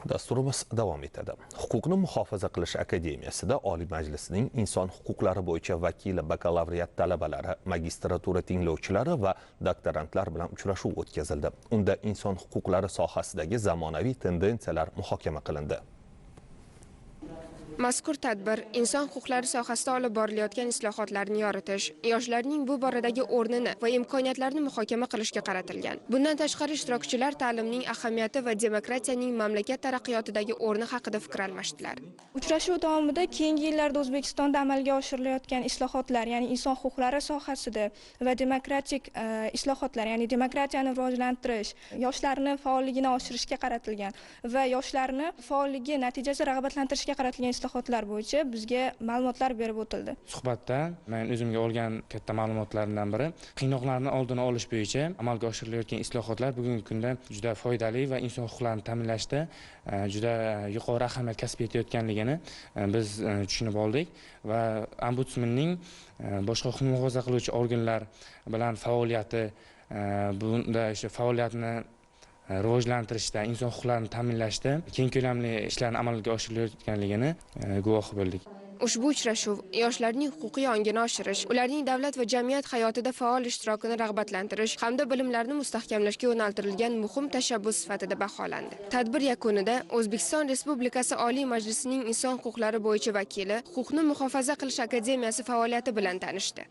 Dasturimiz davom etadi. Huquqni muhofaza qilish akademiyasida Oliy Majlisning inson huquqlari bo'yicha vakili bakalavriat talabalari, magistratura tinglovchilari va doktorantlar bilan uchrashuv o'tkazildi. Unda inson huquqlari sohasidagi zamonaviy tendensiyalar muhokama qilindi. Mazkur tadbir inson huquqlari sohasida olib borilayotgan islohotlarni yoritish, yoshlarning bu boradagi o'rnini va imkoniyatlarini muhokama qilishga qaratilgan. Bundan tashqari ishtirokchilar ta'limning ahamiyati va demokratiyaning mamlakat taraqqiyotidagi o'rni haqida fikr almashdilar. Uchrashuv davomida keyingi yillarda O'zbekistonda amalga oshirilayotgan islohotlar, ya'ni inson huquqlari sohasida va demokratik islohotlar, ya'ni demokratiyani rivojlantirish, yoshlarni faolligini oshirishga qaratilgan va yoshlarni faolligi natijasi rag'batlantirishga qaratilgan islohotlar bo'yicha bizga ma'lumotlar berib o'tildi. Suhbatda men o'zimga olgan katta ma'lumotlardan biri qiynoqlarni oldini olish bo'yicha amalga oshirilayotgan islohotlar bugungi kunda juda foydali va inson huquqlarini ta'minlashda juda yuqori ahamiyat kasb etayotganligini biz tushunib oldik va ombudsmanning boshqa huquqni muhofaza qiluvchi organlar bilan faoliyati bunda faoliyatni rivojlantirishda, inson huquqlarini ta'minlashda keng ko'lamli ishlarni amalga oshirilayotganligini guvohi bo'ldik. Ushbu uchrashuv yoshlarning huquqiy ongini oshirish, ularning davlat va jamiyat hayotida faol ishtirokini rag'batlantirish hamda bilimlarni mustahkamlashga yo'naltirilgan muhim tashabbus sifatida baholandi. Tadbir yakunida O'zbekiston Respublikasi Oliy Majlisining inson huquqlari bo'yicha vakili Huquqni muhofaza qilish akademiyasi faoliyati bilan tanishdi.